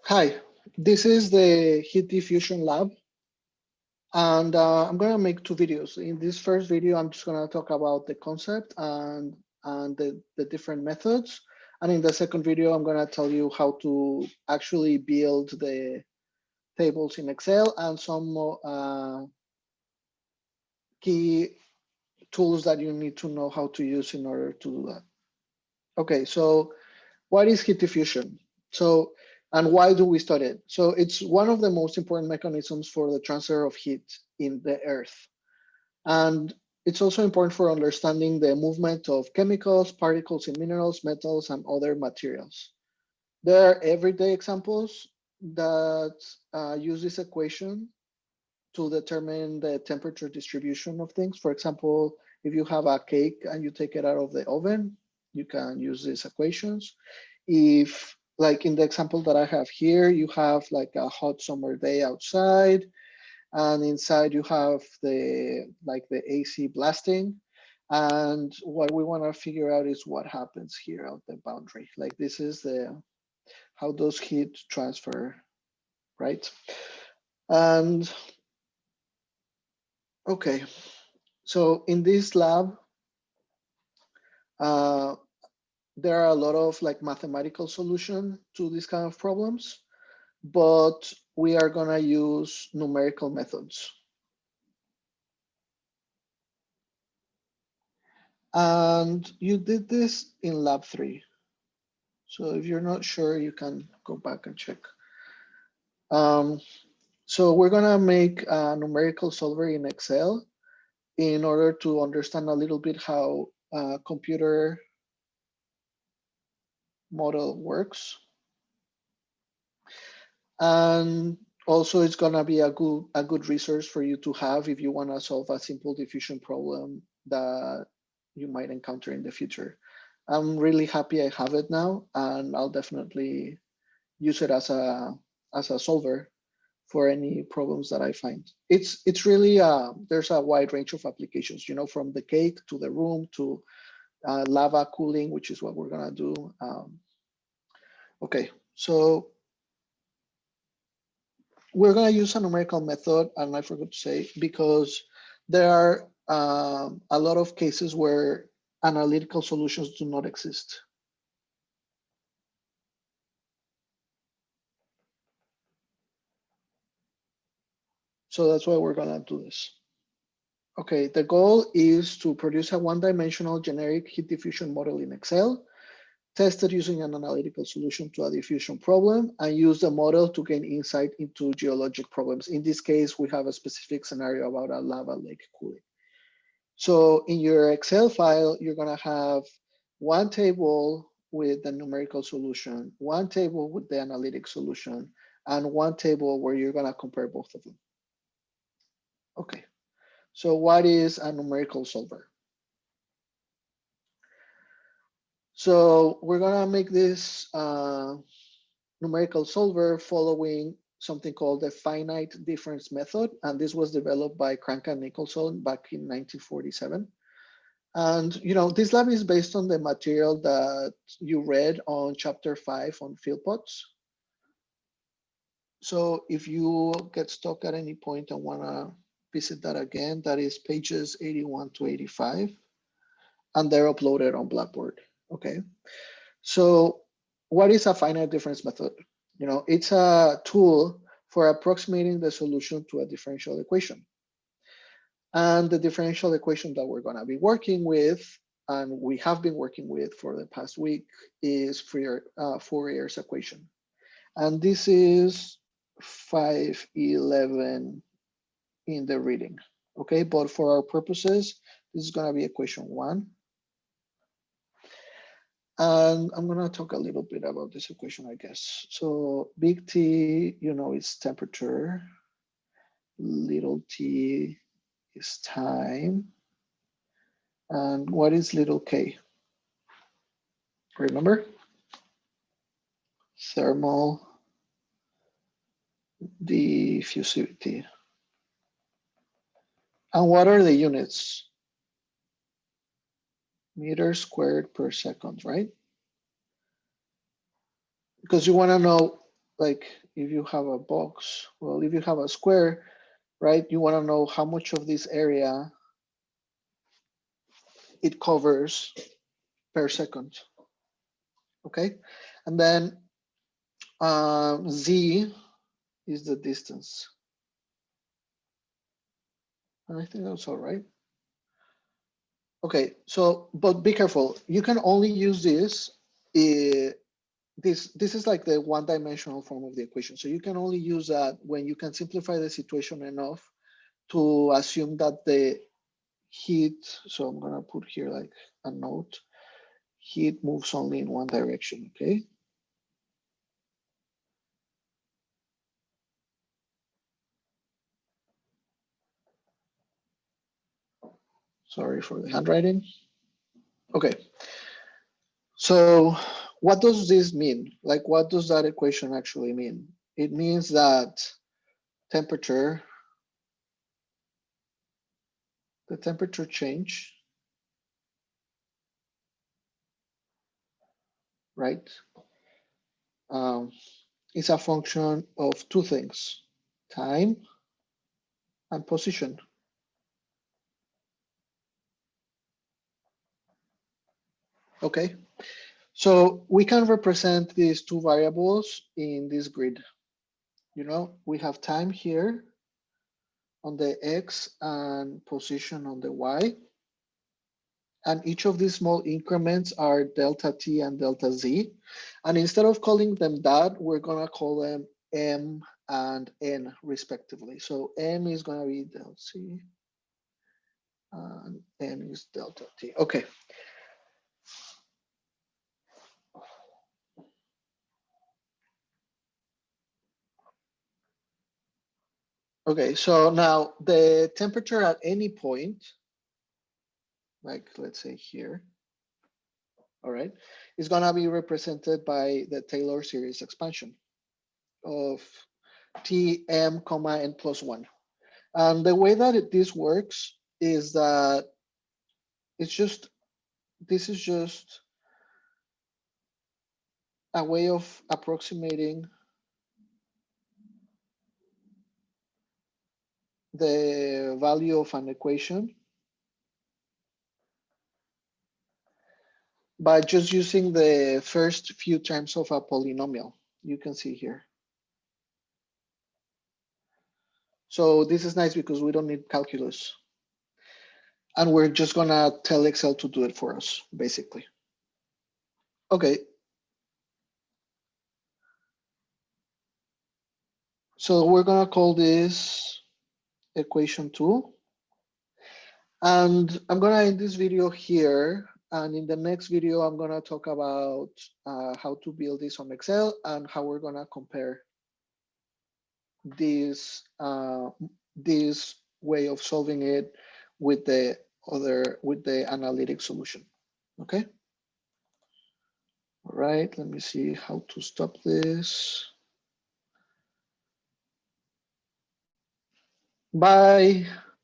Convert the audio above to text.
Hi, this is the heat diffusion lab, and I'm gonna make two videos. In this first video, I'm just gonna talk about the concept and the different methods. And in the second video, I'm gonna tell you how to actually build the tables in Excel and some key tools that you need to know how to use in order to do that. Okay, so what is heat diffusion? And why do we study it? So it's one of the most important mechanisms for the transfer of heat in the earth. And it's also important for understanding the movement of chemicals, particles in minerals, metals, and other materials. There are everyday examples that use this equation to determine the temperature distribution of things. For example, if you have a cake and you take it out of the oven, you can use these equations. If, like in the example that I have here, you have like a hot summer day outside, and inside you have the AC blasting. And what we want to figure out is what happens here at the boundary. Like this is the how those heat transfer, right? And okay, so in this lab, uh, there are a lot of like mathematical solution to these kind of problems, but we are gonna use numerical methods. And you did this in lab 3. So if you're not sure, you can go back and check. Um, so we're gonna make a numerical solver in Excel in order to understand a little bit how a computer model works. And also it's gonna be a good resource for you to have if you wanna solve a simple diffusion problem that you might encounter in the future. I'm really happy I have it now, and I'll definitely use it as a solver for any problems that I find. It's really there's a wide range of applications, you know, from the cake to the room to lava cooling, which is what we're gonna do. Okay, so we're gonna use a numerical method, and I forgot to say, because there are a lot of cases where analytical solutions do not exist. So that's why we're gonna do this. Okay, the goal is to produce a one-dimensional generic heat diffusion model in Excel, test it using an analytical solution to a diffusion problem, and use the model to gain insight into geologic problems. In this case, we have a specific scenario about a lava lake cooling. So in your Excel file, you're gonna have one table with the numerical solution, one table with the analytic solution, and one table where you're gonna compare both of them. Okay, so what is a numerical solver? So we're gonna make this numerical solver following something called the finite difference method. And this was developed by Crank and Nicholson back in 1947. And you know, this lab is based on the material that you read on chapter 5 on Philpotts. So if you get stuck at any point and wanna visit that again, that is pages 81 to 85, and they're uploaded on Blackboard, okay? So what is a finite difference method? You know, it's a tool for approximating the solution to a differential equation. And the differential equation that we're going to be working with, and we have been working with for the past week, is Fourier's equation. And this is 511 in the reading. Okay, but for our purposes, this is going to be equation 1. And I'm going to talk a little bit about this equation, I guess. So big T, you know, is temperature. Little t is time. And what is little k? Remember? Thermal diffusivity. And what are the units? Meters squared per second, right? Because you want to know like if you have a box, well, if you have a square, right, you want to know how much of this area it covers per second, okay? And then Z is the distance. And I think that's all right. Okay, so, but be careful. You can only use this. This is like the one-dimensional form of the equation. So you can only use that when you can simplify the situation enough to assume that the heat, so I'm gonna put here like a note, heat moves only in one direction, okay? Sorry for the handwriting. Okay, so what does this mean? Like, what does that equation actually mean? It means that temperature, the temperature change, right, is a function of two things, time and position. Okay, so we can represent these two variables in this grid. You know, we have time here on the X and position on the Y. And each of these small increments are delta T and delta Z. And instead of calling them that, we're gonna call them M and N respectively. So M is gonna be delta C and N is delta T. Okay. Okay, so now the temperature at any point, like let's say here, all right, is gonna be represented by the Taylor series expansion of Tm comma n plus one. And the way that this works is that this is just a way of approximating the value of an equation by just using the first few terms of a polynomial. You can see here. So this is nice because we don't need calculus. And we're just gonna tell Excel to do it for us, basically. Okay. So we're gonna call this equation 2. And I'm gonna end this video here. And in the next video, I'm gonna talk about how to build this on Excel and how we're gonna compare this this way of solving it with the analytic solution. Okay. All right. Let me see how to stop this. Bye.